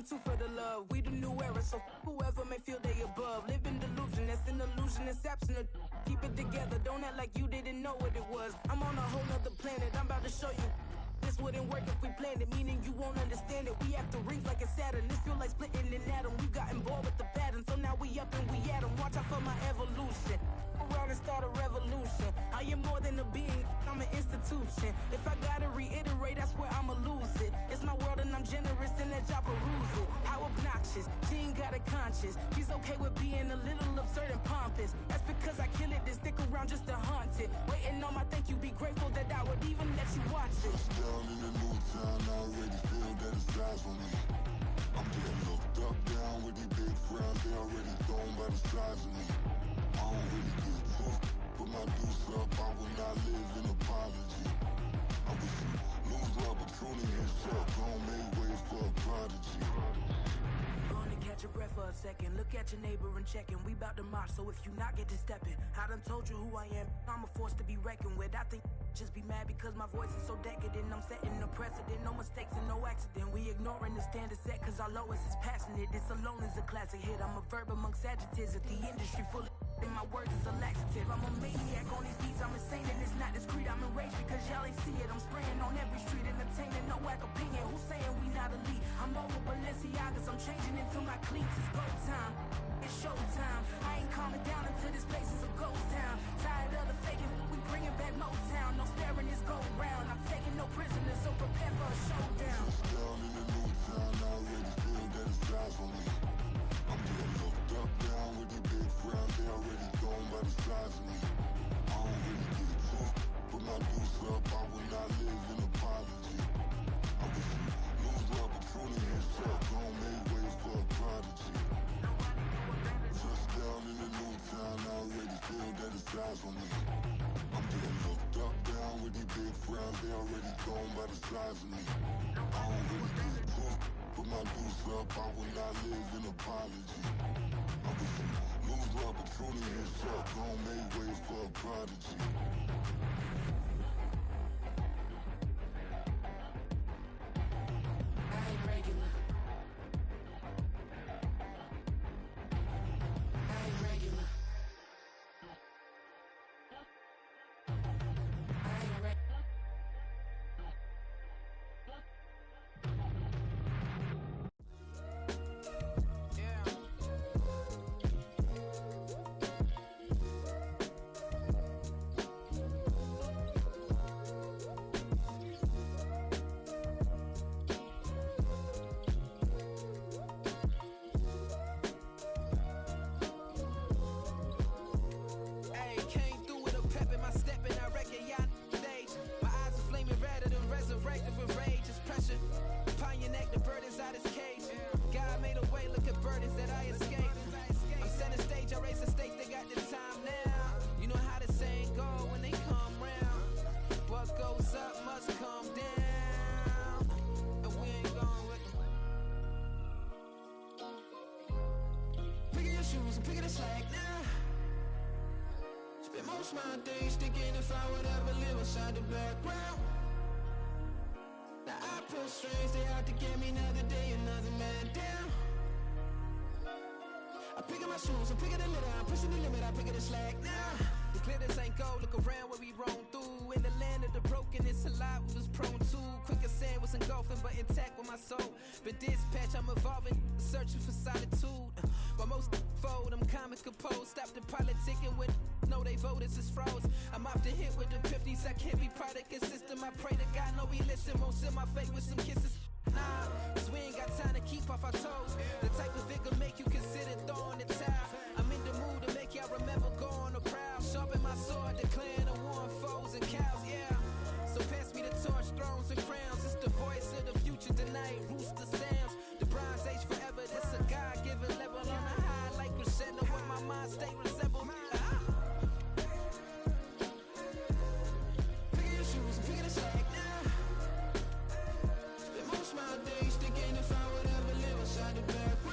one, two for the love. We the new era, so whoever may feel they above. Living delusion, that's an illusion, it's absent. Keep it together, don't act like you didn't know what it was. I'm on a whole nother planet, I'm about to show you. This wouldn't work if we planned it, meaning you won't understand it. We after rings like a Saturn, this feel like splitting an atom. We got involved with the pattern, so now we up and we at 'em. Watch out for my evolution, around and start a revolution. I am more than a being, I'm an institution. If I gotta reiterate, that's where I'ma lose it. It's my world and I'm generous and let y'all peruse it. How obnoxious, she ain't got a conscience. She's okay with being a little absurd and pompous. That's because I kill it, then stick around just to haunt it. Waiting on my thank you, be grateful that I would even let you watch it. Down in the new town, I already feel that it's eyes on me. I'm getting looked up, down with these big frowns, they already thrown by the size of me. I don't really give a fuck, put my deuce up, I will not live in apology. I wish you lose the opportunity and shut, gon' make way for a prodigy. Gonna catch your breath for a second. Look at your neighbor and checkin'. We bout to march, so if you not, get to steppin'. I done told you who I am. I'm a force to be reckoned with. I think just be mad because my voice is so decadent. I'm setting a precedent. No mistakes and no accident. We ignoring the standard set cause our lowest is passionate. This alone is a classic hit. I'm a verb amongst adjectives. If the industry full of and my words is a laxative. I'm a maniac on these beats, I'm insane and it's not discreet. I'm enraged because y'all ain't see it. I'm spraying on every street, entertaining, no whack opinion. Who's saying we not elite? I'm over Balenciagas, I'm changing into my cleats. It's go time, it's show time. I ain't calming down until this place is a ghost town. Tired of the faking, we bringing back Motown. No sparing this go round. I'm taking no prisoners, so prepare for a showdown. Down in the new town, I already feel that it's eyes on me. I'm getting looked up, down with these big frowns, they already thrown by the size of me. I don't really give a fuck, put my deuce up, I will not live in apology. I wish you lose the opportunity and shut, gon' make way for a prodigy. Just down in the new town, I already feel that it's eyes on me. I'm getting looked up, down with these big frowns, they already thrown by the size of me. I don't really give a fuck, put my deuce up, I will not live in apology. I wish you lose the opportunity and shut, gon' make way for a prodigy. I ain't regular. I ain't regular. I ain't regular. Resurrected with rage, it's pressure. Upon your neck, the burden's out his cage. God made a way, look at burdens that I escaped. I'm setting stage, I raise the stakes, they got the time now. You know how the saying go when they come round. What goes up must come down, and we ain't going with them. Picking your shoes and picking the slack now. Spend most of my days thinking if I would ever live inside the background. Now I pull strings, they out to get me another day, another man down. I'm picking my shoes, I'm picking the litter, I'm pushing the limit, I'm picking the slack now. The glitters ain't gold, look around where we roam through. In the land of the broken, it's a lot we was prone to. Quick as sand was engulfing, but intact with my soul. Been dispatched, I'm evolving, searching for solitude. While most fold, I'm comic composed. Stop the politicking when know they voters is frauds. I'm off the hit with the 50s, I can't be product and system. I pray to God, no, he listen, won't send my fate with some kisses. Nah, cause we ain't got time to keep off our toes. The type of vigor make you consider throwing the towel. I'm in the mood to make y'all remember going to proud. Sharpen my sword, declaring the war on foes and cows, yeah. So pass me the torch, thrones and crowns. It's the voice of the future tonight, rooster sounds. The Bronze Age forever, this a God-given level. On a high like crescendo, where my mind state resemble. Picking your shoes and picking the slack now. Spend most of my days thinking if I would ever live inside the back.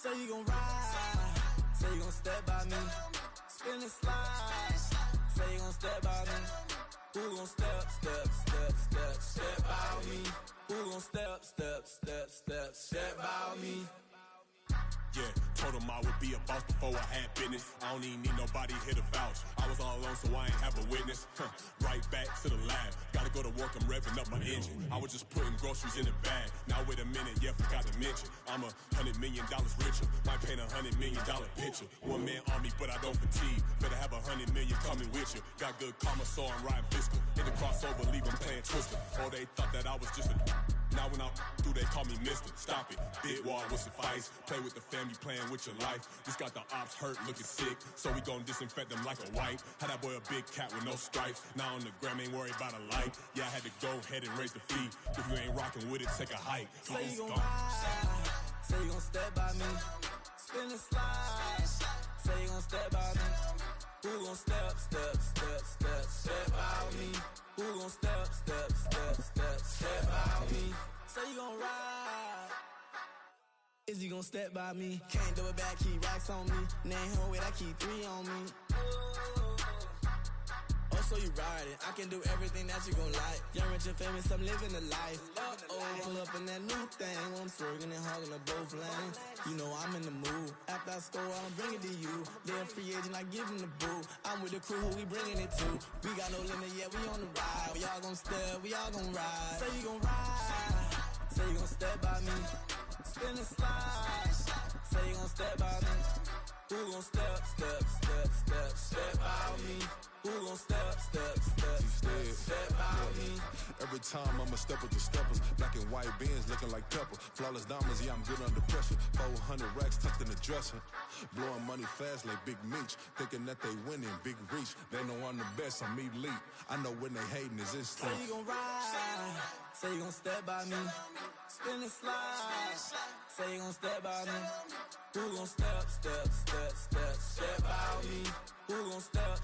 Say you gon' ride, say you gon' step by me. Spin and slide, say you gon' step by me. Who gon' step by me? Who gon' step by me? Yeah, told him I would be a boss before I had business. I don't even need nobody here to vouch. I was all alone, so I ain't have a witness. Right back to the lab. Gotta go to work, I'm revving up my engine. I was just putting groceries in the bag. Now wait a minute, yeah, forgot to mention. I'm $100 million richer. Might paint $100 million picture. One man army, but I don't fatigue. Better have 100 million coming with you. Got good karma, so I'm riding fiscal. Hit the crossover, leave them playing Twister. Oh, they thought that I was just a... Now when I do, they call me Mister. Stop it. Big wall will suffice. Play with the family, playing with your life. Just got the ops hurt, looking sick. So we gon' disinfect them like a wipe. Had that boy a big cat with no stripes. Now on the gram, ain't worried about a light. Yeah, I had to go ahead and raise the fee. If you ain't rocking with it, take a hike. Say you gon' ride, say you gon' step by me. Spin and slide, say you gon' step by me. Who gon' step by me? Who gon' step by me? Say you gon' ride. Is he gon' step by me? Can't do it back, keep racks on me. Name home with I keep 3 on me. Oh, so you ride it. I can do everything that you gon' like. Young, rich, and famous, I'm living the life. Pull up in that new thing. When I'm swerving and hogging up both lanes. You know I'm in the mood. After I score, I'ma bring it to you. They're a free agent, I give him the boo. I'm with the crew, who we bringing it to. We got no limit, yeah, we on the ride. We all gon' step, we all gon' ride. Say you gon' ride, say you gon' step by me. Spin and slide, say you gon' step by me. Who gon' step by me? Who gon' step by me? Every time I'm a step with the steppers. Black and white beans looking like pepper. Flawless diamonds, yeah, I'm good under pressure. 400 racks tucked in the dresser. Blowing money fast like Big Meech. Thinking that they winning, big reach. They know I'm the best, I'm elite. I know when they hating is instinct. Say you gon' ride, say you gon' step by me. Spin and slide, say you gon' step by me. Who gon' step by me? Who gon' step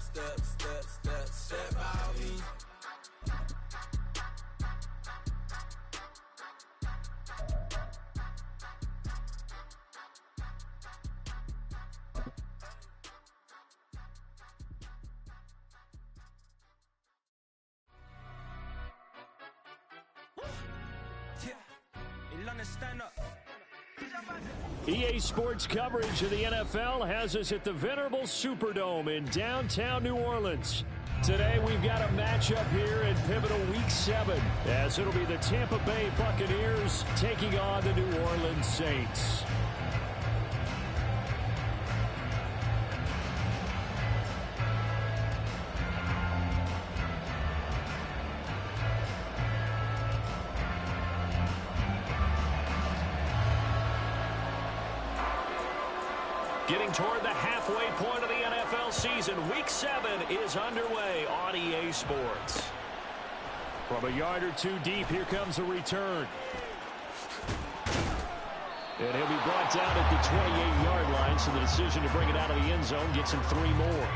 by me? EA Sports coverage of the NFL has us at the venerable Superdome in downtown New Orleans. Today we've got a matchup here in pivotal Week 7, as it'll be the Tampa Bay Buccaneers taking on the New Orleans Saints. Getting toward the halfway point of the NFL season, Week 7 is underway on EA Sports. From a yard or two deep, here comes the return. And he'll be brought down at the 28-yard line, so the decision to bring it out of the end zone gets him 3 more.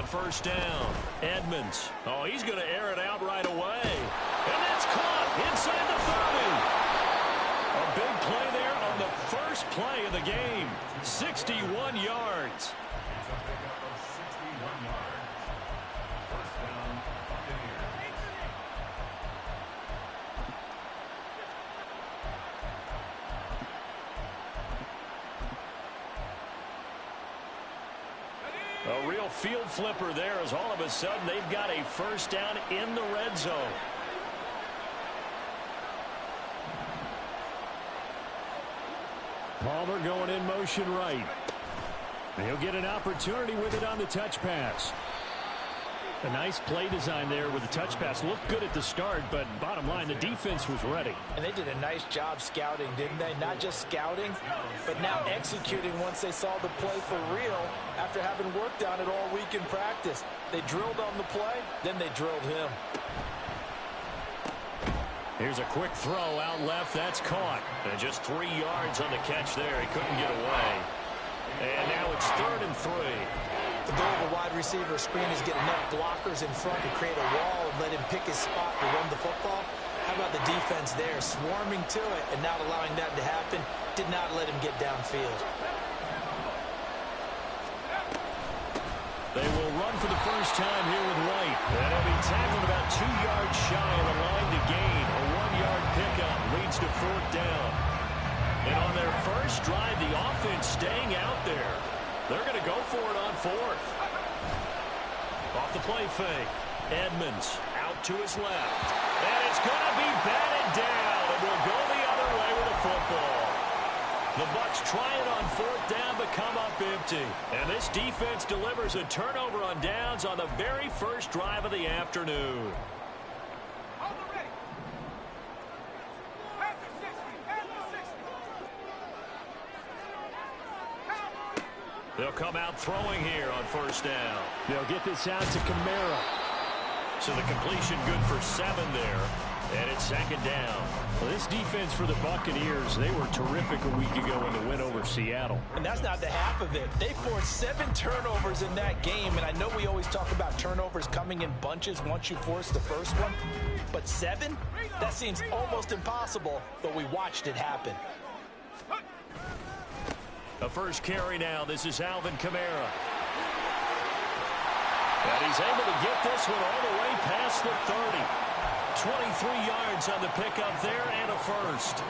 First down, Edmonds. Oh, he's going to air it out right away. And that's caught inside the 30. A big play there on the first play of the game. 61 yards. A real field flipper there, as all of a sudden they've got a first down in the red zone. Palmer going in motion right. He'll get an opportunity with it on the touch pass. A nice play design there with the touch pass. Looked good at the start, but bottom line, the defense was ready. And they did a nice job scouting, didn't they? Not just scouting, but now executing once they saw the play for real after having worked on it all week in practice. They drilled on the play, then they drilled him. Here's a quick throw out left. That's caught. And just 3 yards on the catch there. He couldn't get away. And now it's 3rd and 3. The goal of a wide receiver screen is get enough blockers in front to create a wall and let him pick his spot to run the football. How about the defense there, swarming to it and not allowing that to happen? Did not let him get downfield. They will run for the first time here with White. And he'll be tackled about 2 yards shy of the line to gain. A 1-yard pickup leads to 4th down. And on their first drive, the offense staying out there. They're going to go for it on 4th. Off the play fake. Edmonds out to his left. And it's going to be batted down. And will go the other way with the football. The Bucs try it on 4th down, but come up empty. And this defense delivers a turnover on downs on the very first drive of the afternoon. They'll come out throwing here on 1st down. They'll get this out to Kamara. So the completion good for 7 there. And it's 2nd down. Well, this defense for the Buccaneers, they were terrific a week ago in the win over Seattle. And that's not the half of it. They forced 7 turnovers in that game. And I know we always talk about turnovers coming in bunches once you force the first one. But 7? That seems almost impossible, but we watched it happen. The first carry now. This is Alvin Kamara. And he's able to get this one all the way past the 30. 23 yards on the pickup there and a first.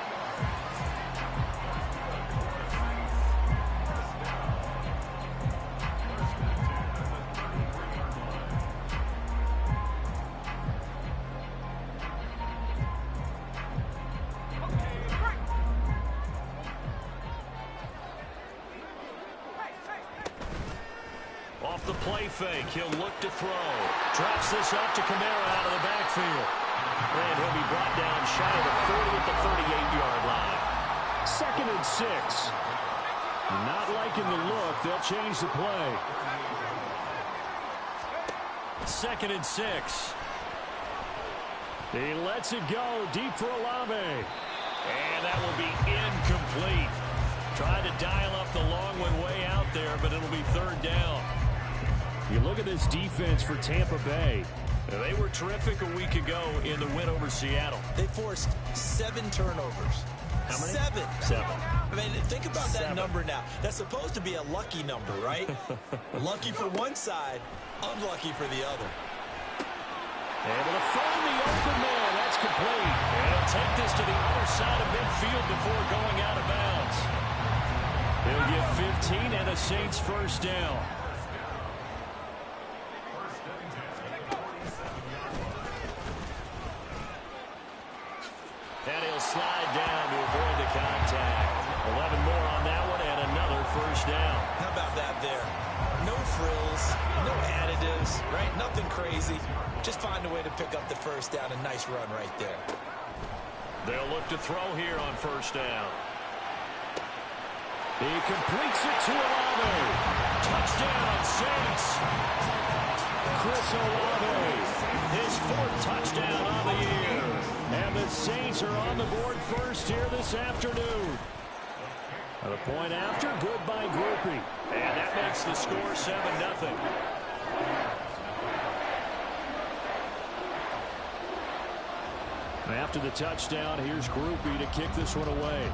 Off the play fake, he'll look to throw. Drops this off to Kamara out of the backfield. And he'll be brought down shy of the 40 at the 38-yard line. 2nd and 6. Not liking the look. They'll change the play. 2nd and 6. He lets it go deep for Olave. And that will be incomplete. Tried to dial up the long one way out there, but it'll be 3rd down. You look at this defense for Tampa Bay. They were terrific a week ago in the win over Seattle. They forced 7 turnovers. How many? 7. 7. I mean, think about that number now. That's supposed to be a lucky number, right? Lucky for one side, unlucky for the other. Able to find the open man. That's complete. And he'll take this to the other side of midfield before going out of bounds. He'll get 15 and a Saints first down. And he'll slide down to avoid the contact. 11 more on that one and another first down. How about that there? No frills, no additives, right? Nothing crazy. Just find a way to pick up the first down. A nice run right there. They'll look to throw here on 1st down. He completes it to Olave. Touchdown, Saints. Chris Olave, his 4th touchdown on the year. And the Saints are on the board first here this afternoon. And a point after, good by Groupie. And that makes the score 7-0. After the touchdown, here's Groupie to kick this one away.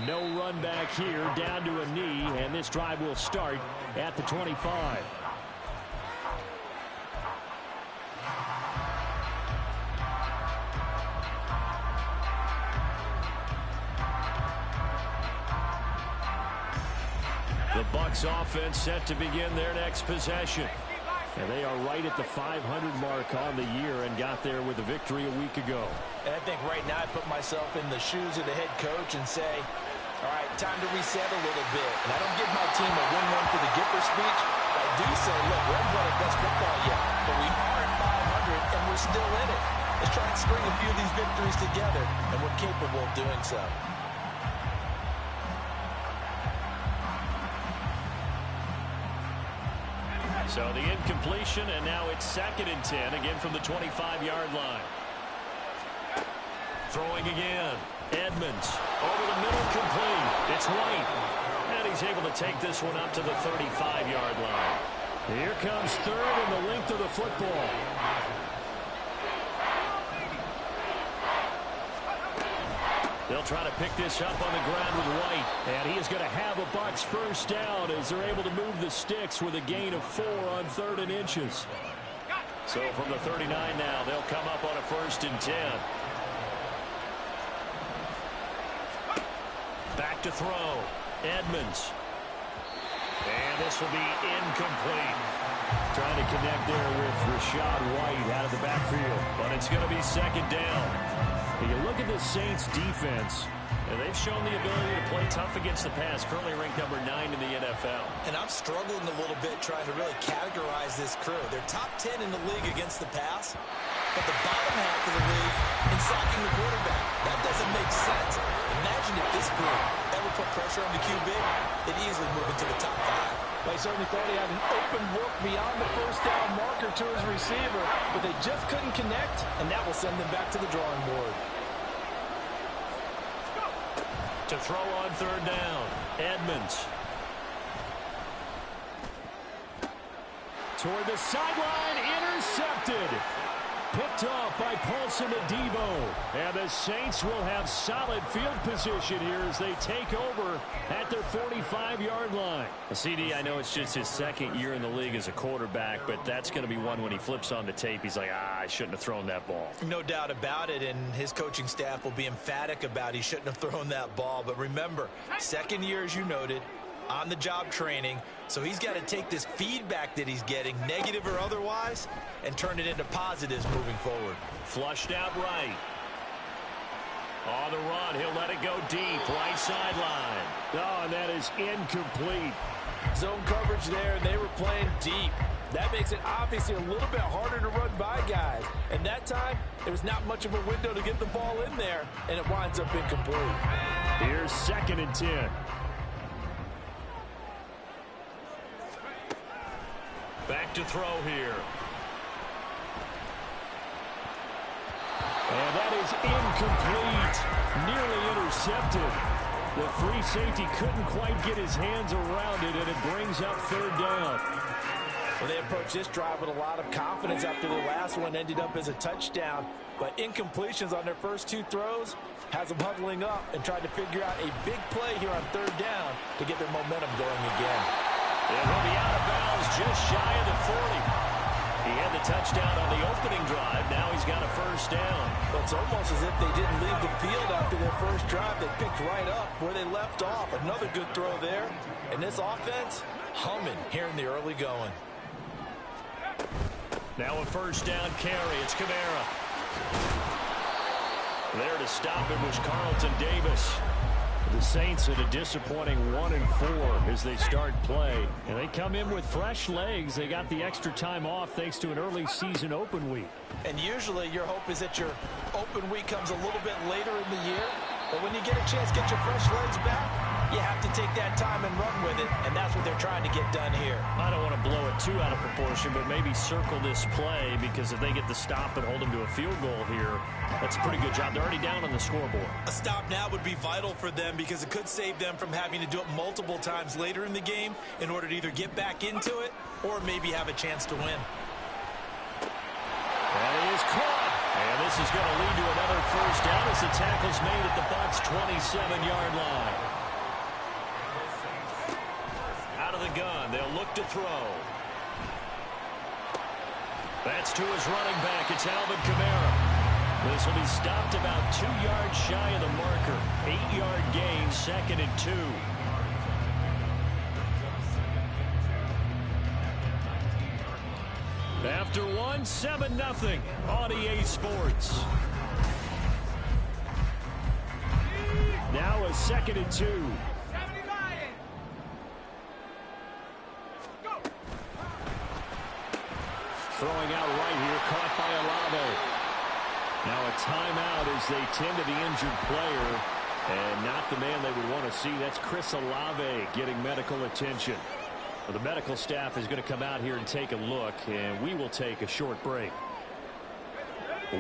No run back here, down to a knee, and this drive will start at the 25. The Bucs offense set to begin their next possession. And they are right at the 500 mark on the year and got there with a victory a week ago. And I think right now I put myself in the shoes of the head coach and say, All right, time to reset a little bit. And I don't give my team a win-win for the Gipper speech. I do say, look, we haven't played our best football yet, but we are at 500, and we're still in it. Let's try and string a few of these victories together, and we're capable of doing so. So the incompletion, and now it's 2nd and 10, again from the 25-yard line. Throwing again. Edmonds over the middle, complete. It's White. And he's able to take this one up to the 35-yard line. Here comes 3rd and the length of the football. They'll try to pick this up on the ground with White. And he is going to have a Bucs first down as they're able to move the sticks with a gain of 4 on 3rd and inches. So from the 39 now, they'll come up on a 1st and 10. Back to throw. Edmonds. And this will be incomplete. Trying to connect there with Rashad White out of the backfield. But it's going to be 2nd down. And you look at the Saints defense, and they've shown the ability to play tough against the pass. Currently ranked number 9 in the NFL. And I'm struggling a little bit trying to really categorize this crew. They're top 10 in the league against the pass, but the bottom half of the league in sacking the quarterback. That doesn't make sense. Imagine if this group ever put pressure on the QB, they'd easily move into the top 5. They certainly thought he had an open look beyond the first down marker to his receiver, but they just couldn't connect, and that will send them back to the drawing board. To throw on 3rd down, Edmonds. Toward the sideline, intercepted. Picked off by Paulson Adebo. And the Saints will have solid field position here as they take over at their 45-yard line. CD, I know it's just his 2nd year in the league as a quarterback, but that's going to be one when he flips on the tape, he's like, I shouldn't have thrown that ball. No doubt about it, and his coaching staff will be emphatic about he shouldn't have thrown that ball. But remember, 2nd year, as you noted, on-the-job training, so he's got to take this feedback that he's getting, negative or otherwise, and turn it into positives moving forward. Flushed out right. On the run, he'll let it go deep, right sideline. Oh, and that is incomplete. Zone coverage there, and they were playing deep. That makes it obviously a little bit harder to run by guys. And that time, there was not much of a window to get the ball in there, and it winds up incomplete. Here's 2nd and 10. Back to throw here. And that is incomplete. Nearly intercepted. The free safety couldn't quite get his hands around it, and it brings up 3rd down. Well, they approached this drive with a lot of confidence after the last one ended up as a touchdown. But incompletions on their first 2 throws has them huddling up and trying to figure out a big play here on 3rd down to get their momentum going again. It will be out of bounds just shy of the 40. He had the touchdown on the opening drive. Now he's got a first down. Well, it's almost as if they didn't leave the field after their first drive. They picked right up where they left off. Another good throw there. And this offense, humming here in the early going. Now a first down carry. It's Kamara. There to stop it was Carlton Davis. The Saints at a disappointing 1-4 as they start play. And they come in with fresh legs. They got the extra time off thanks to an early season open week. And usually your hope is that your open week comes a little bit later in the year. But when you get a chance to get your fresh legs back, you have to take that time and run with it. And that's what they're trying to get done here. I don't want to blow it too out of proportion, but maybe circle this play because if they get the stop and hold them to a field goal here, that's a pretty good job. They're already down on the scoreboard. A stop now would be vital for them because it could save them from having to do it multiple times later in the game in order to either get back into it or maybe have a chance to win. And he is caught. And this is going to lead to another first down as the tackle's made at the Bucs' 27-yard line. Out of the gun, they'll look to throw. That's to his running back. It's Alvin Kamara. This will be stopped about 2 yards shy of the marker. 8-yard gain, 2nd and 2. After 1, 7-0 on EA Sports. Now a a 2nd and 2. Throwing out right here, caught by Olave. Now a timeout as they tend to the injured player, and not the man they would want to see. That's Chris Olave getting medical attention. Well, the medical staff is going to come out here and take a look, and we will take a short break.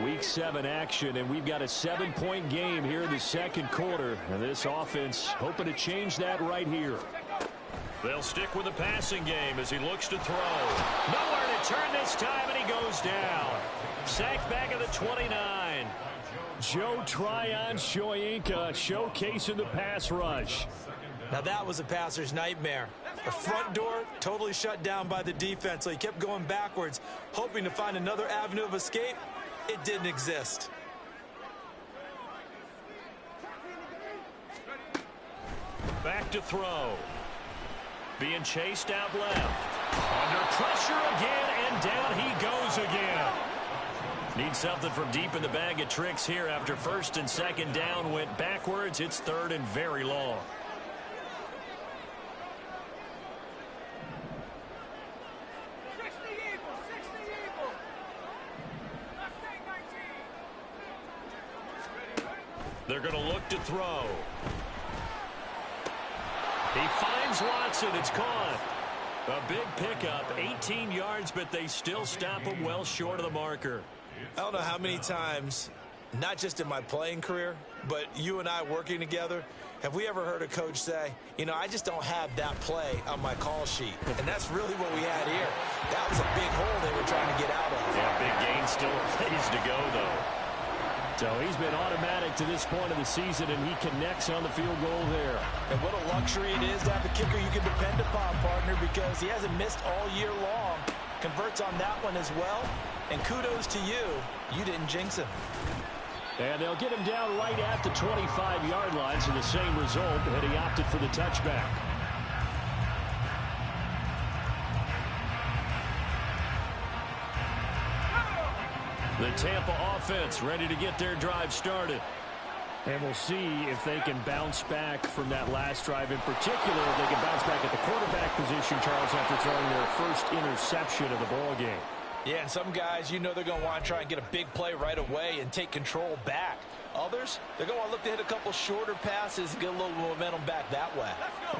Week 7 action, and we've got a 7-point game here in the second quarter. And this offense hoping to change that right here. They'll stick with the passing game as he looks to throw. Nowhere to turn this time, and he goes down. Sacked back at the 29. Joe Tryon-Shoyinka showcasing the pass rush. Now that was a passer's nightmare. The front door totally shut down by the defense, so he kept going backwards, hoping to find another avenue of escape. It didn't exist. Back to throw. Being chased out left. Under pressure again, and down he goes again. Need something from deep in the bag of tricks here after 1st and 2nd down went backwards. It's 3rd and very long. They're going to look to throw. He finds Watson. It's caught. A big pickup, 18 yards, but they still stop him well short of the marker. I don't know how many times, not just in my playing career, but you and I working together, have we ever heard a coach say, you know, I just don't have that play on my call sheet. And that's really what we had here. That was a big hole they were trying to get out of. Yeah, big gain, still ways to go, though. So he's been automatic to this point of the season, and he connects on the field goal there. And what a luxury it is to have a kicker you can depend upon, partner, because he hasn't missed all year long. Converts on that one as well. And kudos to you. You didn't jinx him. And they'll get him down right at the 25-yard line, so the same result, and he opted for the touchback. The Tampa offense ready to get their drive started. And we'll see if they can bounce back from that last drive. In particular, if they can bounce back at the quarterback position, Charles, after throwing their first interception of the ball game. Yeah, and some guys, you know they're going to want to try and get a big play right away and take control back. Others, they're going to want to look to hit a couple shorter passes and get a little momentum back that way.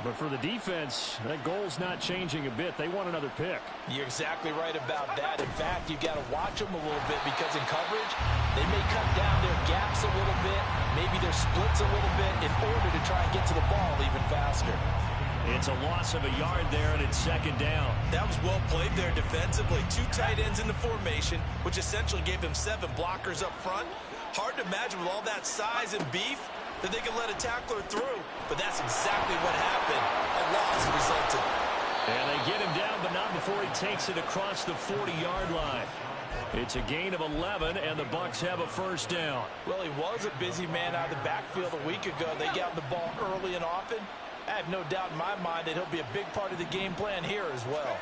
But for the defense, that goal's not changing a bit. They want another pick. You're exactly right about that. In fact, you've got to watch them a little bit because in coverage, they may cut down their gaps a little bit, maybe their splits a little bit in order to try and get to the ball even faster. It's a loss of a yard there, and it's 2nd down. That was well played there defensively. 2 tight ends in the formation, which essentially gave them 7 blockers up front. Hard to imagine with all that size and beef that they could let a tackler through, but that's exactly what happened. A loss resulted. And they get him down, but not before he takes it across the 40-yard line. It's a gain of 11, and the Bucs have a 1st down. Well, he was a busy man out of the backfield a week ago. They got the ball early and often. I have no doubt in my mind that he'll be a big part of the game plan here as well.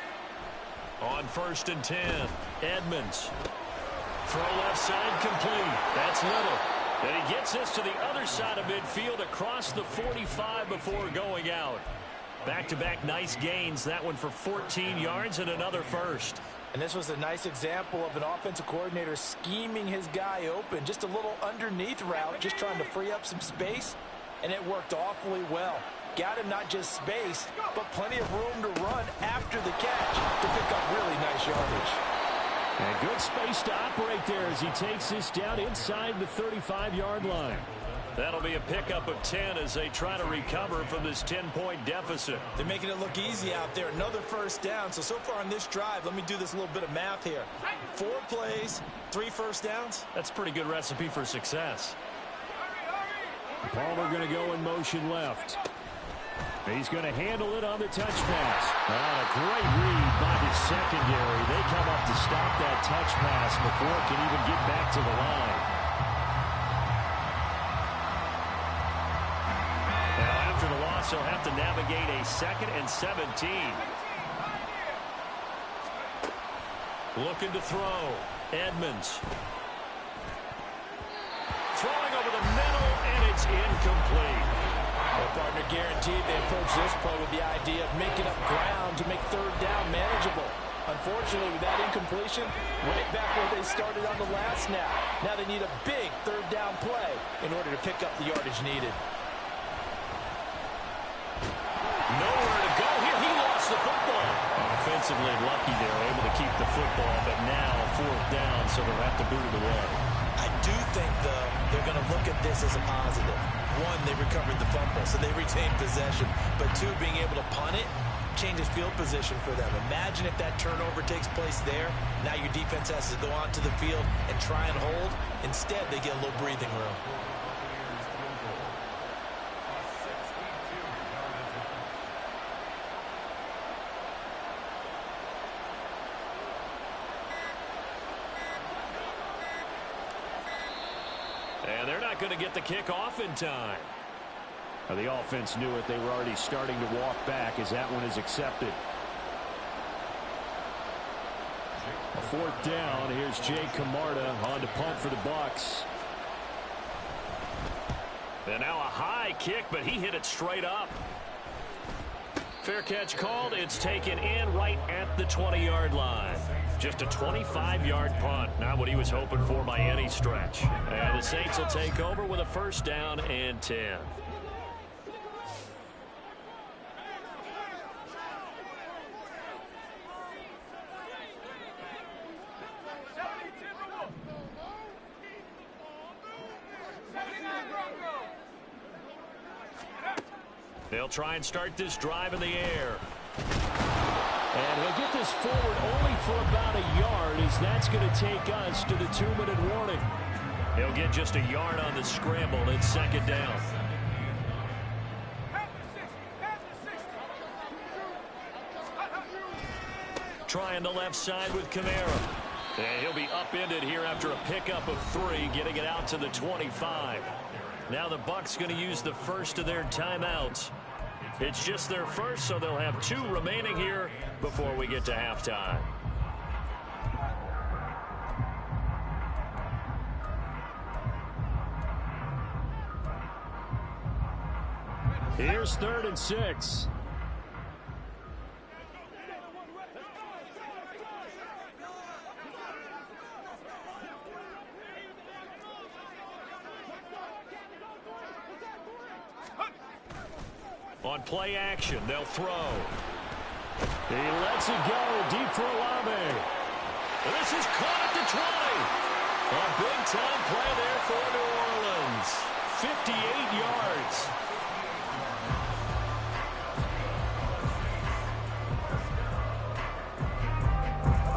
On 1st and 10, Edmonds. Throw left side complete. That's Little. And he gets this to the other side of midfield across the 45 before going out. Back-to-back nice gains. That one for 14 yards and another 1st. And this was a nice example of an offensive coordinator scheming his guy open. Just a little underneath route, just trying to free up some space. And it worked awfully well. Got him not just space, but plenty of room to run after the catch to pick up really nice yardage. And good space to operate there as he takes this down inside the 35-yard line. That'll be a pickup of 10 as they try to recover from this 10-point deficit. They're making it look easy out there. Another 1st down. So far on this drive, let me do this little bit of math here. 4 plays, 3 1st downs. That's a pretty good recipe for success. Palmer going to go in motion left. He's going to handle it on the touch pass. A great read by the secondary. They come up to stop that touch pass before it can even get back to the line. Now, after the loss, he'll have to navigate a 2nd and 17. Looking to throw. Edmonds. Throwing over the middle, and it's incomplete. partner. Guaranteed they approach this play with the idea of making up ground to make third down manageable. Unfortunately, with that incompletion, right back where they started on the last snap. Now they need a big third down play in order to pick up the yardage needed. Nowhere to go here. He lost the football. Offensively lucky they're able to keep the football, but now fourth down, so they'll have to boot it away. I do think, though, they're going to look at this as a positive. One, they recovered the fumble, so they retained possession. But two, being able to punt it changes field position for them. Imagine if that turnover takes place there. Now your defense has to go onto the field and try and hold. Instead, they get a little breathing room. And they're not going to get the kick off in time. The offense knew it. They were already starting to walk back as that one is accepted. A fourth down. Here's Jay Camarda on to punt for the Bucs. And now a high kick, but he hit it straight up. Fair catch called. It's taken in right at the 20-yard line. Just a 25-yard punt. Not what he was hoping for by any stretch. And the Saints will take over with a first down and 10. They'll try and start this drive in the air. And he'll get this forward only for about a yard, as that's going to take us to the 2-minute warning. He'll get just a yard on the scramble. It's second down. Trying the left side with Kamara. And he'll be upended here after a pickup of 3, getting it out to the 25. Now the Bucs going to use the first of their timeouts. It's just their first, so they'll have 2 remaining here before we get to halftime. Here's 3rd and 6. On play action, they'll throw. He lets it go deep for Olave. And this is caught at the 20. A big-time play there for New Orleans. 58 yards.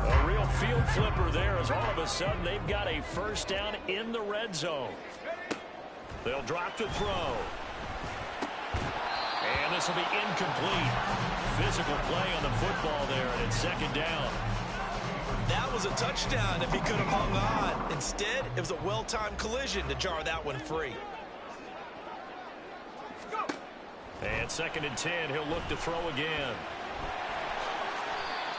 A real field flipper there, as all of a sudden they've got a first down in the red zone. They'll drop to throw. And this will be incomplete. Physical play on the football there, and it's second down. That was a touchdown if he could have hung on. Instead, it was a well-timed collision to jar that one free. And 2nd and 10, he'll look to throw again.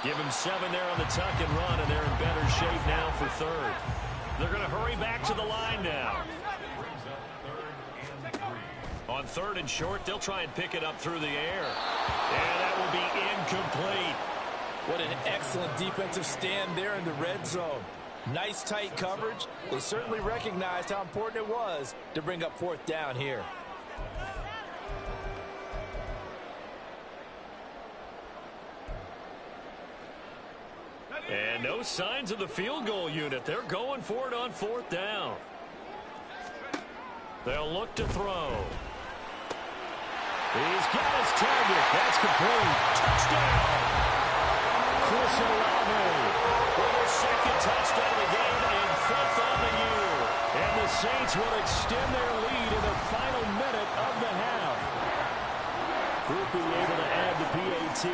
Give him 7 there on the tuck and run, and they're in better shape now for 3rd. They're going to hurry back to the line now. On 3rd and short, they'll try and pick it up through the air. And that will be incomplete. What an excellent defensive stand there in the red zone. Nice tight coverage. They certainly recognized how important it was to bring up 4th down here. And no signs of the field goal unit. They're going for it on 4th down. They'll look to throw. He's got his target. That's complete. Touchdown. Chris Olave with his 2nd touchdown of the game and 5th on the year. And the Saints will extend their lead in the final minute of the half. Groupie able to add the PAT.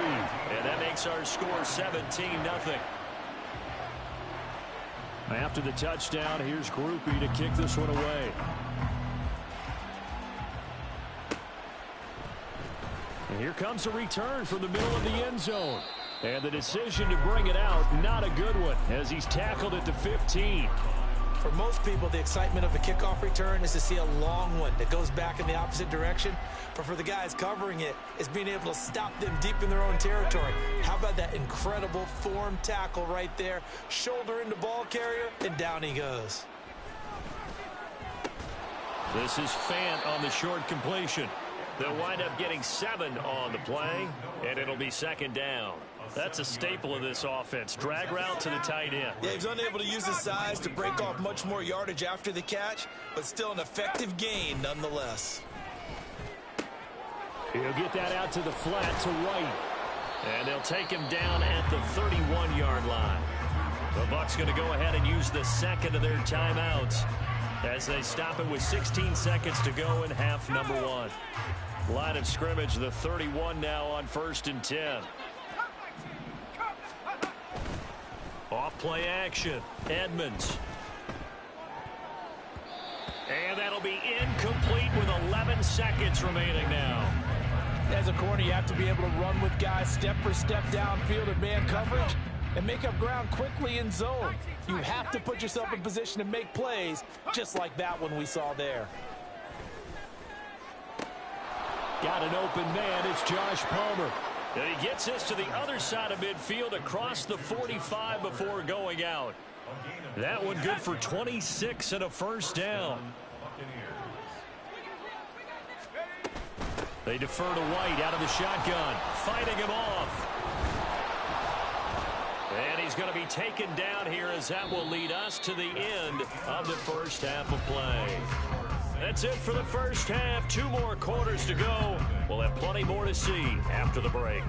And that makes our score 17-0. After the touchdown, here's Groupie to kick this one away. And here comes a return from the middle of the end zone. And the decision to bring it out, not a good one, as he's tackled at the 15. For most people, the excitement of a kickoff return is to see a long one that goes back in the opposite direction. But for the guys covering it, it's being able to stop them deep in their own territory. How about that incredible form tackle right there? Shoulder into ball carrier, and down he goes. This is Fant on the short completion. They'll wind up getting 7 on the play, and it'll be second down. That's a staple of this offense. Drag route to the tight end. Yeah, he's unable to use his size to break off much more yardage after the catch, but still an effective gain nonetheless. He'll get that out to the flat to White. And they'll take him down at the 31-yard line. The Bucs going to go ahead and use the second of their timeouts as they stop it with 16 seconds to go in half number 1. Line of scrimmage, the 31 now on 1st and 10. Off play action. Edmonds. And that'll be incomplete with 11 seconds remaining now. As a corner, you have to be able to run with guys step for step downfield in man coverage and make up ground quickly in zone. You have to put yourself in position to make plays, just like that one we saw there. Got an open man. It's Josh Palmer. And he gets this to the other side of midfield across the 45 before going out. That one good for 26 and a first down. They defer to White out of the shotgun, fighting him off. And he's going to be taken down here as that will lead us to the end of the first half of play. That's it for the first half. 2 more quarters to go. We'll have plenty more to see after the break.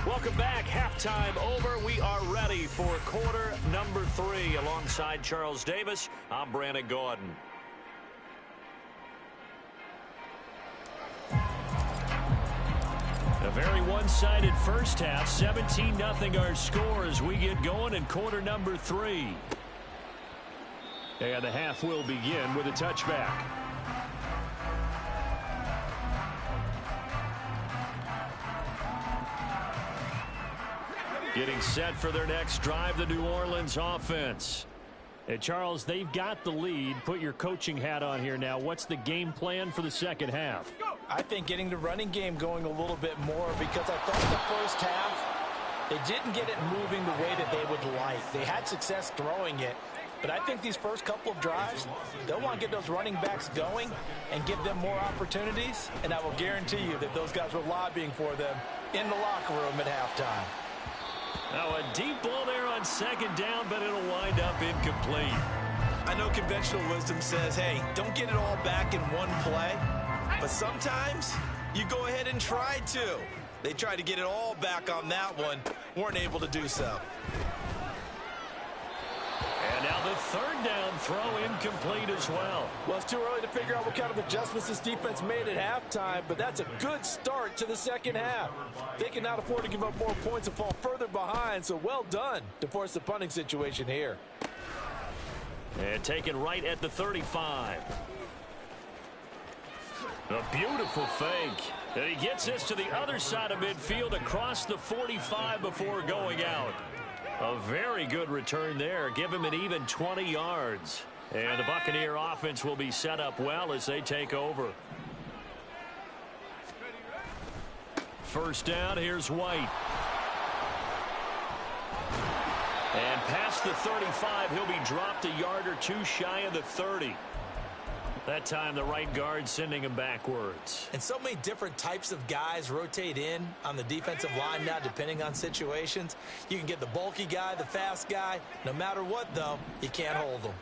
Welcome back. Halftime over. We are ready for quarter number 3. Alongside Charles Davis, I'm Brandon Gordon. A very one-sided first half. 17-0 our score as we get going in quarter number 3. And the half will begin with a touchback. Getting set for their next drive, the New Orleans offense. And Charles, they've got the lead. Put your coaching hat on here now. What's the game plan for the second half? I think getting the running game going a little bit more, because I thought the first half, they didn't get it moving the way that they would like. They had success throwing it, but I think these first couple of drives, they'll want to get those running backs going and give them more opportunities, and I will guarantee you that those guys were lobbying for them in the locker room at halftime. Now a deep ball there on second down, but it'll wind up incomplete. I know conventional wisdom says, hey, don't get it all back in one play. But sometimes you go ahead and try to. They tried to get it all back on that one. Weren't able to do so. And now the third down throw incomplete as well. Well, it's too early to figure out what kind of adjustments this defense made at halftime, but that's a good start to the second half. They cannot afford to give up more points and fall further behind, so well done to force the punting situation here. And taken right at the 35. A beautiful fake. And he gets this to the other side of midfield across the 45 before going out. A very good return there. Give him an even 20 yards. And the Buccaneer offense will be set up well as they take over. First down, here's White. And past the 35, he'll be dropped a yard or two shy of the 30. That time, the right guard sending him backwards. And so many different types of guys rotate in on the defensive line now, depending on situations. You can get the bulky guy, the fast guy. No matter what, though, you can't hold them.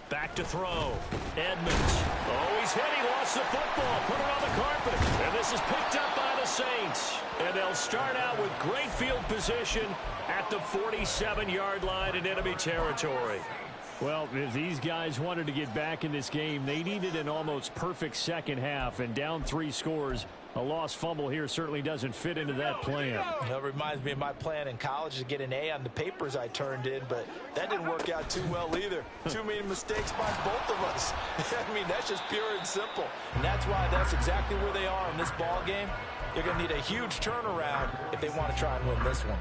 Back to throw. Edmonds. Oh, he's hit. He lost the football. Put it on the carpet. And this is picked up by the Saints. And they'll start out with great field position at the 47-yard line in enemy territory. Well, if these guys wanted to get back in this game, they needed an almost perfect second half, and down 3 scores, A lost fumble here certainly doesn't fit into that plan. That reminds me of my plan in college to get an A on the papers I turned in, but that didn't work out too well either. Too many mistakes by both of us. I mean, that's just pure and simple. And that's why that's exactly where they are in this ball game. They're going to need a huge turnaround if they want to try and win this one.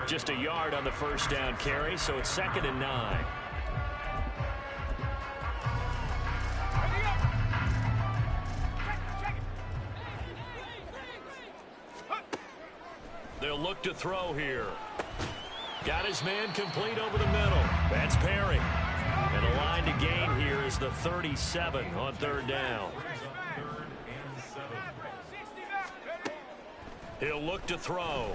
Just a yard on the first down carry, so it's 2nd and 9. They'll look to throw here. Got his man complete over the middle. That's Perry. And the line to gain here is the 37 on 3rd down. He'll look to throw.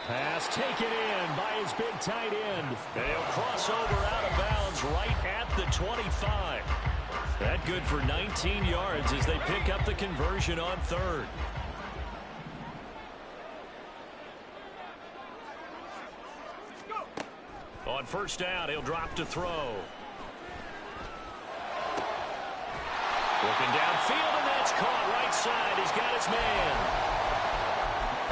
Pass taken in by his big tight end. And he'll cross over out of bounds right at the 25. That good for 19 yards as they pick up the conversion on 3rd. On 1st down, he'll drop to throw. Looking downfield, and that's caught right side. He's got his man.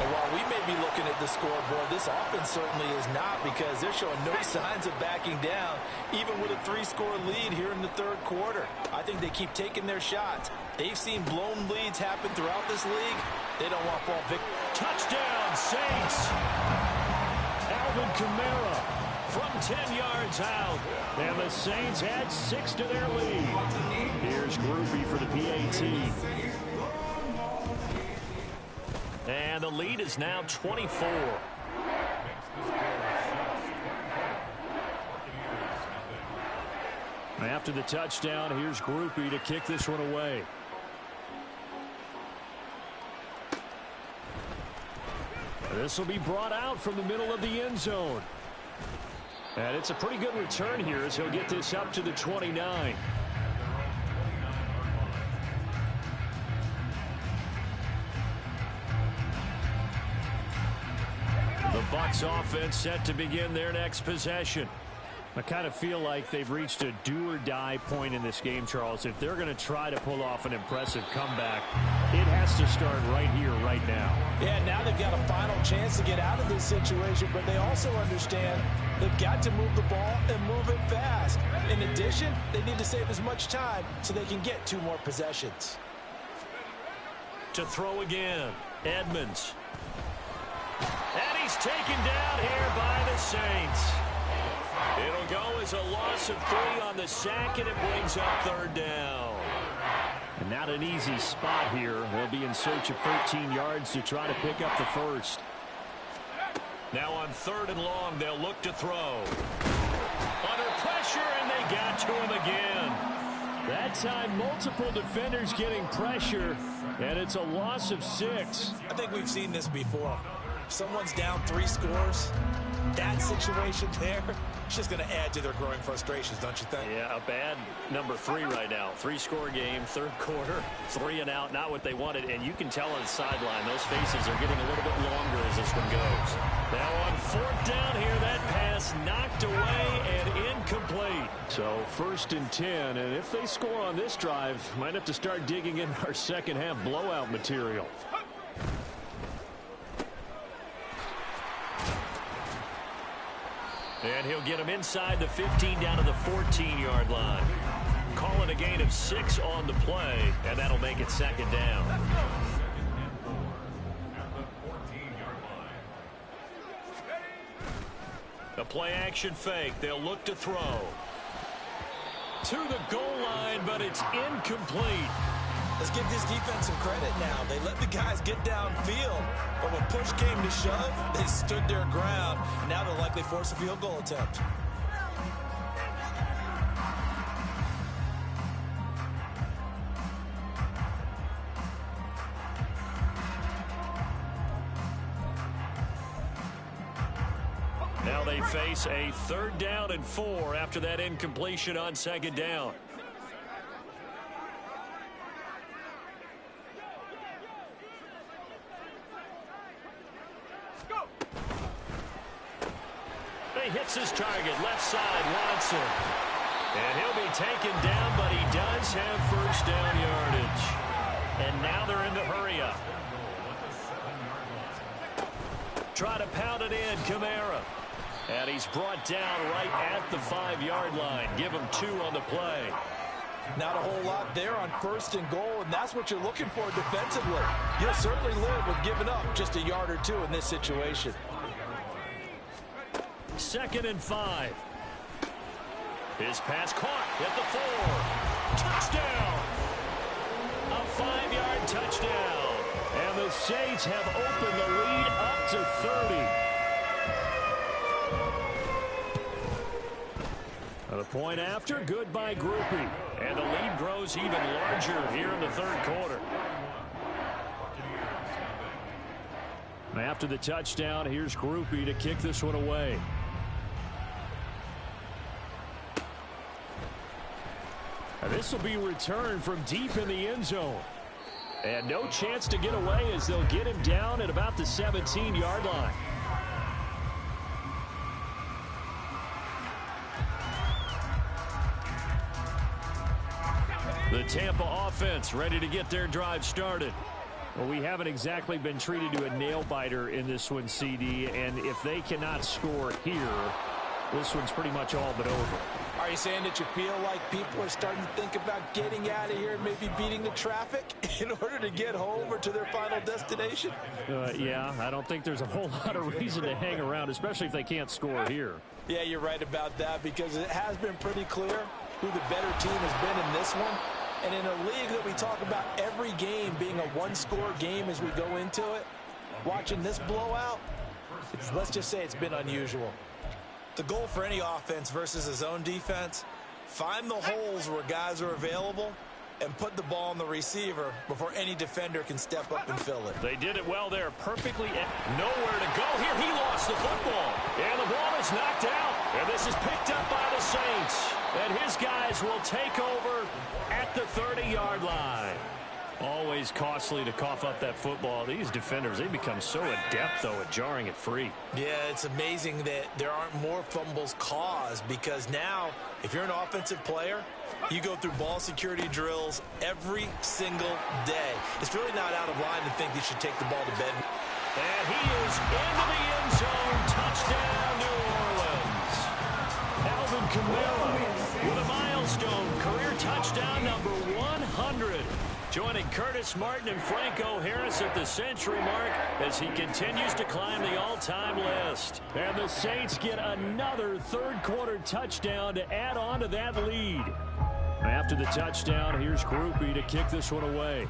And while we may be looking at the scoreboard, this offense certainly is not, because they're showing no signs of backing down, even with a 3-score lead here in the 3rd quarter. I think they keep taking their shots. They've seen blown leads happen throughout this league. They don't want fall victory. Touchdown, Saints. Alvin Kamara from 10 yards out. And the Saints add 6 to their lead. Here's Groupie for the PAT. And the lead is now 24. After the touchdown, here's Groupie to kick this one away. This will be brought out from the middle of the end zone. And it's a pretty good return here as he'll get this up to the 29. The Bucs offense set to begin their next possession. I kind of feel like they've reached a do-or-die point in this game, Charles. If they're going to try to pull off an impressive comeback, it has to start right here, right now. Yeah, now they've got a final chance to get out of this situation, but they also understand they've got to move the ball and move it fast. In addition, they need to save as much time so they can get 2 more possessions. To throw again, Edmonds. And he's taken down here by the Saints. It'll go as a loss of 3 on the sack, and it brings up 3rd down. And not an easy spot here. They'll be in search of 13 yards to try to pick up the first. Now on 3rd and long, they'll look to throw. Under pressure, and they got to him again. That time, multiple defenders getting pressure, and it's a loss of 6. I think we've seen this before. If someone's down 3 scores, that situation there, it's just going to add to their growing frustrations, don't you think? Yeah, a bad number 3 right now. 3-score game, 3rd quarter, 3 and out, not what they wanted. And you can tell on the sideline, those faces are getting a little bit longer as this one goes. Now on 4th down here, that pass knocked away and incomplete. So 1st and 10, and if they score on this drive, might have to start digging in our second half blowout material. And he'll get him inside the 15 down to the 14-yard line. Calling a gain of 6 on the play, and that'll make it 2nd down. A play-action fake. They'll look to throw. To the goal line, but it's incomplete. Let's give this defense some credit now. They let the guys get downfield, but when push came to shove, they stood their ground. Now they'll likely force a field goal attempt. Now they face a 3rd down and 4 after that incompletion on 2nd down. Hits his target, left side, Watson. And he'll be taken down, but he does have first down yardage. And now they're in the hurry up. Try to pound it in, Kamara. And he's brought down right at the 5-yard line. Give him 2 on the play. Not a whole lot there on 1st and goal, and that's what you're looking for defensively. You'll certainly live with giving up just a yard or 2 in this situation. 2nd and 5. His pass caught at the 4. Touchdown! A 5-yard touchdown. And the Saints have opened the lead up to 30. The point after, good by Groupie. And the lead grows even larger here in the 3rd quarter. After the touchdown, here's Groupie to kick this one away. This will be returned from deep in the end zone. And no chance to get away as they'll get him down at about the 17-yard line. The Tampa offense ready to get their drive started. Well, we haven't exactly been treated to a nail-biter in this one, CD, and if they cannot score here, this one's pretty much all but over. Are you saying that you feel like people are starting to think about getting out of here and maybe beating the traffic in order to get home or to their final destination? Yeah, I don't think there's a whole lot of reason to hang around, especially if they can't score here. Yeah, you're right about that because it has been pretty clear who the better team has been in this one. And in a league that we talk about every game being a one-score game as we go into it, watching this blowout, let's just say it's been unusual. The goal for any offense versus a zone defense, find the holes where guys are available and put the ball on the receiver before any defender can step up and fill it. They did it well there, perfectly. Nowhere to go here. He lost the football. And the ball is knocked out. And this is picked up by the Saints. And his guys will take over at the 30-yard line. Always costly to cough up that football. These defenders, they become so adept, though, at jarring it free. Yeah, it's amazing that there aren't more fumbles caused because now, if you're an offensive player, you go through ball security drills every single day. It's really not out of line to think you should take the ball to bed. And he is into the end zone. Touchdown, New Orleans. Alvin Kamara with a milestone career touchdown number 100. Joining Curtis Martin and Franco Harris at the century mark as he continues to climb the all-time list. And the Saints get another 3rd quarter touchdown to add on to that lead. After the touchdown, here's Groupie to kick this one away.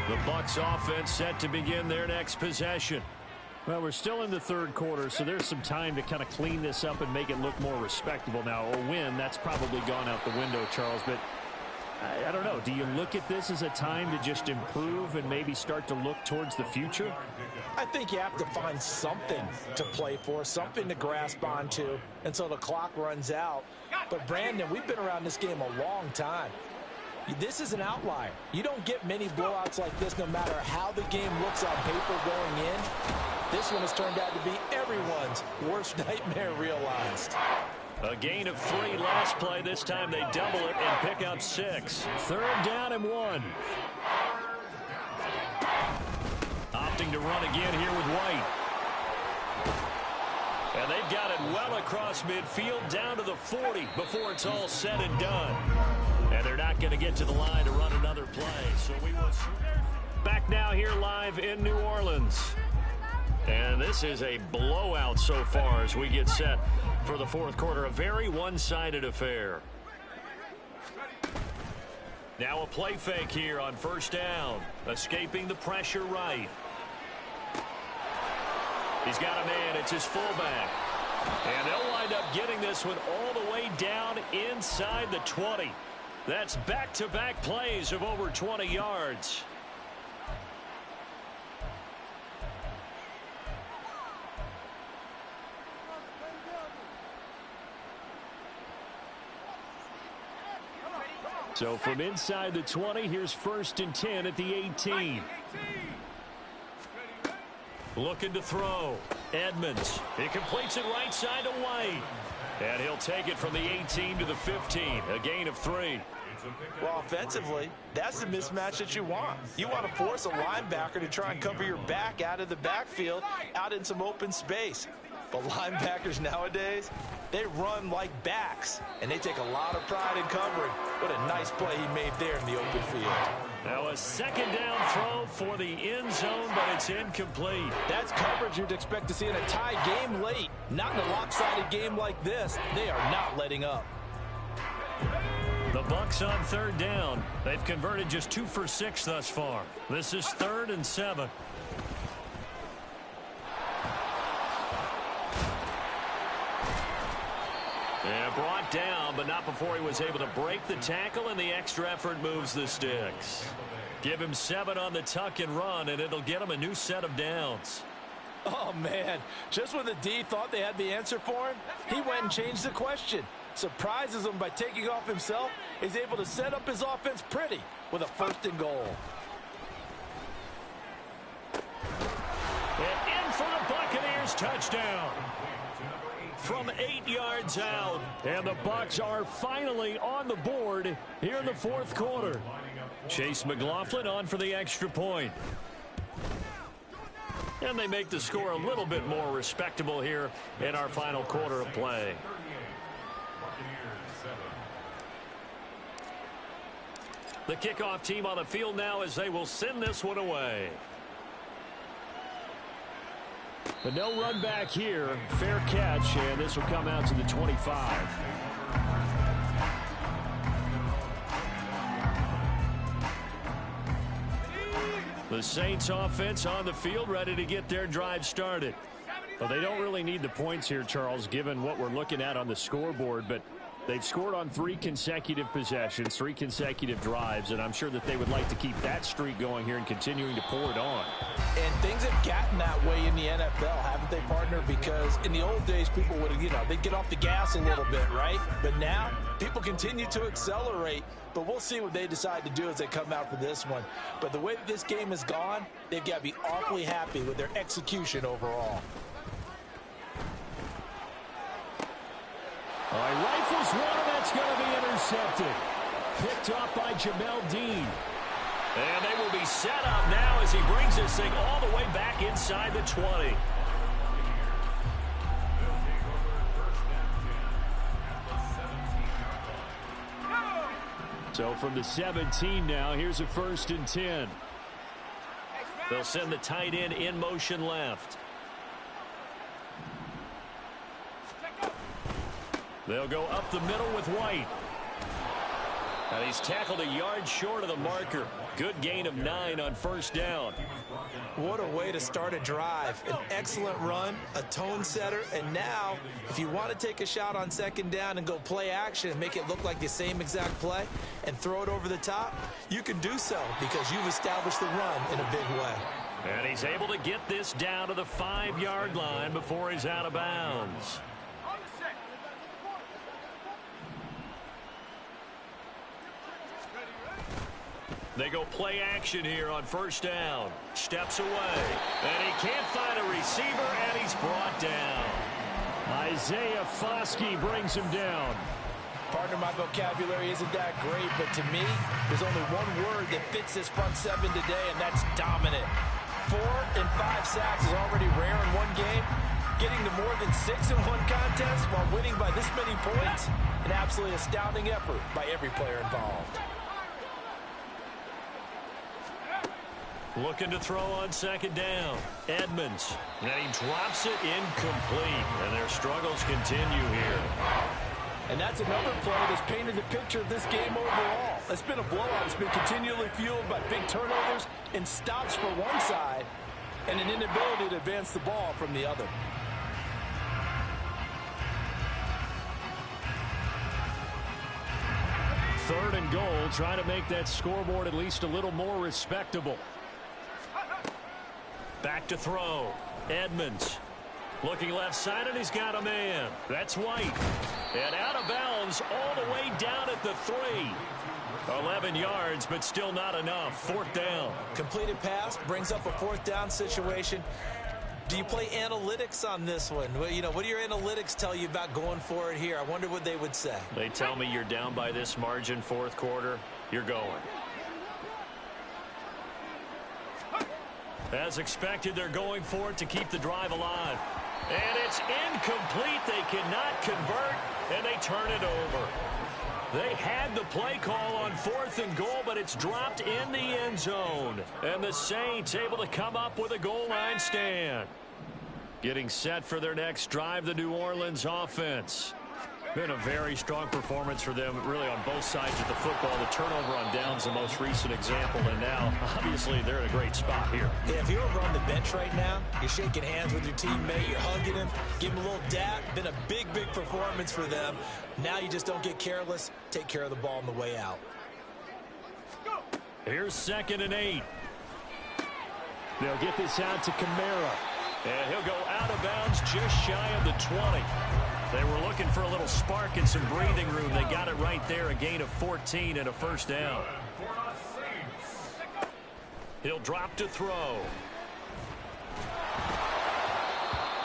The Bucs offense set to begin their next possession. Well, we're still in the 3rd quarter, so there's some time to kind of clean this up and make it look more respectable now. A win, that's probably gone out the window, Charles, but I don't know. Do you look at this as a time to just improve and maybe start to look towards the future? I think you have to find something to play for, something to grasp onto until the clock runs out. But, Brandon, we've been around this game a long time. This is an outlier. You don't get many blowouts like this no matter how the game looks on paper going in. This one has turned out to be everyone's worst nightmare realized. A gain of 3 last play. This time they double it and pick up 6. 3rd down and 1. Opting to run again here with White. And they've got it well across midfield down to the 40 before it's all said and done. And they're not going to get to the line to run another play. So we will back now here live in New Orleans. And this is a blowout so far as we get set for the 4th quarter. A very one-sided affair. Now a play fake here on 1st down. Escaping the pressure right. He's got a man. It's his fullback. And they'll wind up getting this one all the way down inside the 20. That's back-to-back plays of over 20 yards. So from inside the 20, here's 1st and 10 at the 18. Looking to throw. Edmonds. He completes it right side to White. And he'll take it from the 18 to the 15. A gain of 3. Well, offensively, that's the mismatch that you want. You want to force a linebacker to try and cover your back out of the backfield, out in some open space. But linebackers nowadays, they run like backs, and they take a lot of pride in covering. What a nice play he made there in the open field. Now a 2nd down throw for the end zone, but it's incomplete. That's coverage you'd expect to see in a tie game late. Not in a lopsided game like this. They are not letting up. The Bucs on 3rd down. They've converted just 2 for 6 thus far. This is 3rd and 7. And brought down, but not before he was able to break the tackle, and the extra effort moves the sticks. Give him 7 on the tuck and run, and it'll get him a new set of downs. Oh, man. Just when the D thought they had the answer for him, he went and changed the question. Surprises him by taking off himself. Is able to set up his offense pretty with a 1st and goal. And in for the Buccaneers touchdown. From 8 yards out. And the Bucs are finally on the board here in the 4th quarter. Chase McLaughlin on for the extra point. And they make the score a little bit more respectable here in our final quarter of play. The kickoff team on the field now as they will send this one away. But no run back here. Fair catch, and this will come out to the 25. The Saints offense on the field, ready to get their drive started. Well, they don't really need the points here, Charles, given what we're looking at on the scoreboard, but they've scored on 3 consecutive possessions, 3 consecutive drives, and I'm sure that they would like to keep that streak going here and continuing to pour it on. And things have gotten that way in the NFL, haven't they, partner? Because in the old days, people would, they'd get off the gas a little bit, right? But now, people continue to accelerate, but we'll see what they decide to do as they come out for this one. But the way that this game has gone, they've got to be awfully happy with their execution overall. All right, rifles one, and that's going to be intercepted. Picked off by Jamel Dean. And they will be set up now as he brings this thing all the way back inside the 20. So from the 17 now, here's a 1st and 10. They'll send the tight end in motion left. They'll go up the middle with White. And he's tackled a yard short of the marker. Good gain of 9 on 1st down. What a way to start a drive. An excellent run, a tone setter, and now, if you want to take a shot on 2nd down and go play action and make it look like the same exact play and throw it over the top, you can do so because you've established the run in a big way. And he's able to get this down to the 5-yard line before he's out of bounds. They go play action here on 1st down. Steps away. And he can't find a receiver, and he's brought down. Isaiah Foskey brings him down. Partner, my vocabulary isn't that great, but to me, there's only one word that fits this front 7 today, and that's dominant. 4 and 5 sacks is already rare in one game. Getting to more than 6 in one contest while winning by this many points, an absolutely astounding effort by every player involved. Looking to throw on 2nd down. Edmonds. And he drops it incomplete. And their struggles continue here. And that's another play that's painted the picture of this game overall. It's been a blowout. It's been continually fueled by big turnovers and stops for one side and an inability to advance the ball from the other. Third and goal. Trying to make that scoreboard at least a little more respectable. Back to throw. Edmonds. Looking left side, and he's got a man. That's White. And out of bounds all the way down at the 3. 11 yards, but still not enough. 4th down. Completed pass brings up a 4th down situation. Do you play analytics on this one? Well, you know, what do your analytics tell you about going for it here? I wonder what they would say. They tell me you're down by this margin, 4th quarter. You're going. As expected, they're going for it to keep the drive alive. And it's incomplete. They cannot convert, and they turn it over. They had the play call on 4th and goal, but it's dropped in the end zone. And the Saints able to come up with a goal line stand. Getting set for their next drive, the New Orleans offense. Been a very strong performance for them, really, on both sides of the football. The turnover on downs, the most recent example, and now, obviously, they're in a great spot here. Yeah, if you're over on the bench right now, you're shaking hands with your teammate, you're hugging him, give him a little dap. Been a big, big performance for them. Now you just don't get careless. Take care of the ball on the way out. Here's 2nd and 8. They'll get this out to Kamara. And he'll go out of bounds just shy of the 20. They were looking for a little spark and some breathing room. They got it right there, a gain of 14 and a 1st down. He'll drop to throw.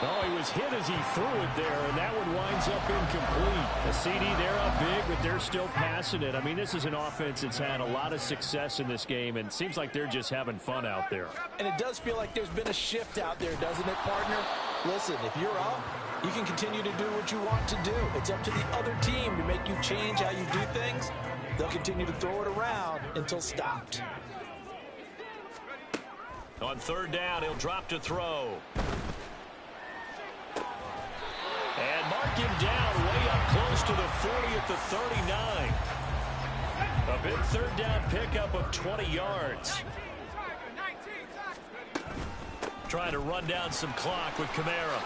Oh, he was hit as he threw it there, and that one winds up incomplete. The CD, they're up big, but they're still passing it. I mean, this is an offense that's had a lot of success in this game, and it seems like they're just having fun out there. And it does feel like there's been a shift out there, doesn't it, partner? Listen, if you're up, you can continue to do what you want to do. It's up to the other team to make you change how you do things. They'll continue to throw it around until stopped. On 3rd down, he'll drop to throw. And mark him down way up close to the 40 at the 39. A big 3rd down pickup of 20 yards. Trying to run down some clock with Kamara.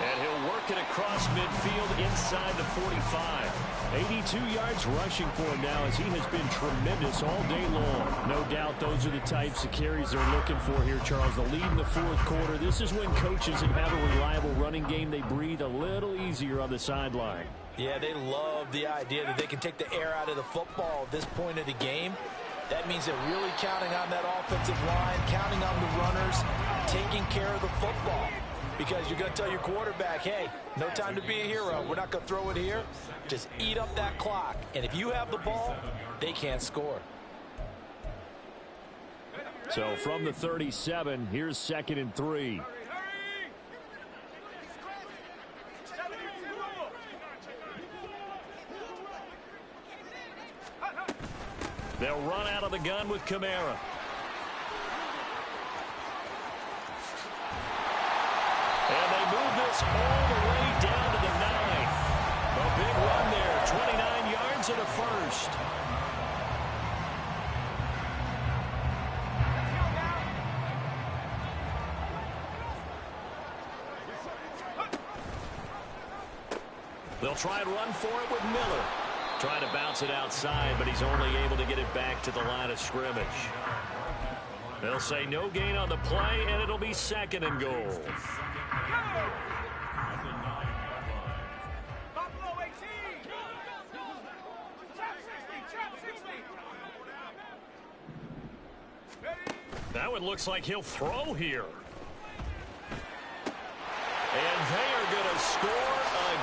And he'll work it across midfield inside the 45. 82 yards rushing for him now as he has been tremendous all day long. No doubt those are the types of carries they're looking for here, Charles. The lead in the 4th quarter. This is when coaches that have a reliable running game, they breathe a little easier on the sideline. Yeah, they love the idea that they can take the air out of the football at this point of the game. That means they're really counting on that offensive line, counting on the runners, taking care of the football. Because you're going to tell your quarterback, hey, no time to be a hero. We're not going to throw it here. Just eat up that clock. And if you have the ball, they can't score. So from the 37, here's 2nd and 3. They'll run out of the gun with Kamara. And they move this all the way down to the 9. A big run there, 29 yards and a 1st. They'll try and run for it with Miller. Trying to bounce it outside, but he's only able to get it back to the line of scrimmage. They'll say no gain on the play, and it'll be 2nd and goal. That one looks like he'll throw here. And they are going to score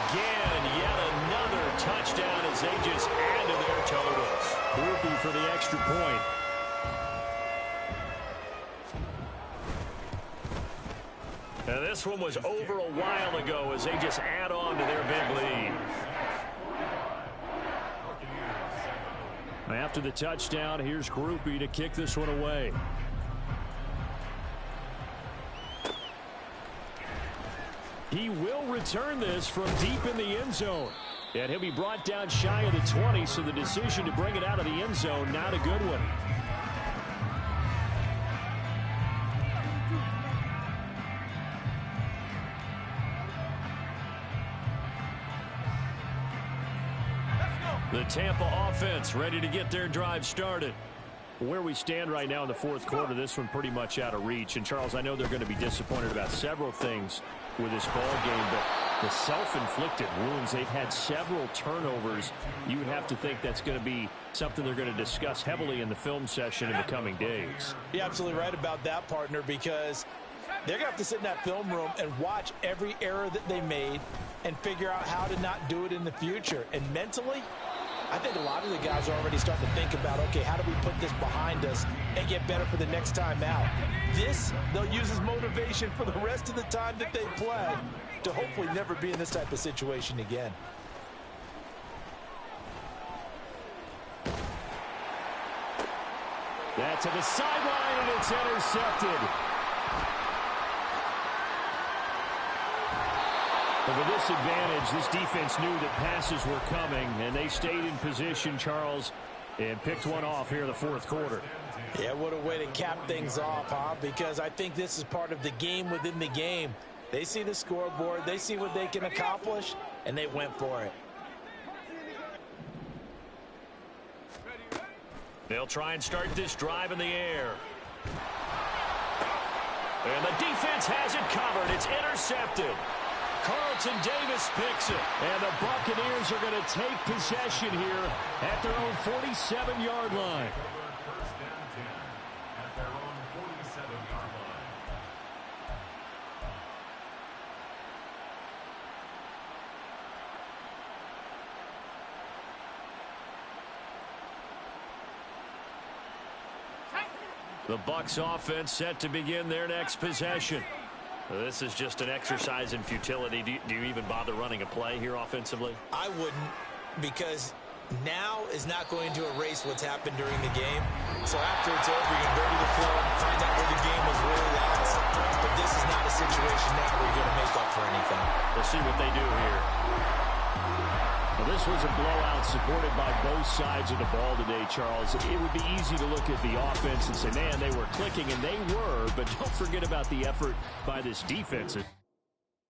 again. Yet another touchdown as they just add to their totals. Groupie for the extra point. And this one was over a while ago as they just add on to their big lead. After the touchdown, here's Groupie to kick this one away. He will return this from deep in the end zone. And he'll be brought down shy of the 20, so the decision to bring it out of the end zone, not a good one. The Tampa offense ready to get their drive started. Where we stand right now in the 4th quarter, this one pretty much out of reach. And, Charles, I know they're going to be disappointed about several things with this ball game, but The self-inflicted wounds. They've had several turnovers. You would have to think that's going to be something they're going to discuss heavily in the film session in the coming days. You're absolutely right about that, partner, because they're going to have to sit in that film room and watch every error that they made and figure out how to not do it in the future. And mentally, I think a lot of the guys are already starting to think about, okay, how do we put this behind us and get better for the next time out? This, they'll use as motivation for the rest of the time that they play to hopefully never be in this type of situation again. That's to the sideline, and it's intercepted. But with this advantage, this defense knew that passes were coming, and they stayed in position, Charles, and picked one off here in the fourth quarter. Yeah, what a way to cap things off, huh? Because I think this is part of the game within the game. They see the scoreboard, they see what they can accomplish, and they went for it. They'll try and start this drive in the air. And the defense has it covered. It's intercepted. Carlton Davis picks it. And the Buccaneers are going to take possession here at their own 47-yard line. The Bucs offense set to begin their next possession. This is just an exercise in futility. Do you even bother running a play here offensively? I wouldn't, because now is not going to erase what's happened during the game. So after it's over, you can go to the film, find out where the game was really lost. But this is not a situation now where you're going to make up for anything. We'll see what they do here. Well, this was a blowout supported by both sides of the ball today, Charles. It would be easy to look at the offense and say, man, they were clicking, and they were, but don't forget about the effort by this defense.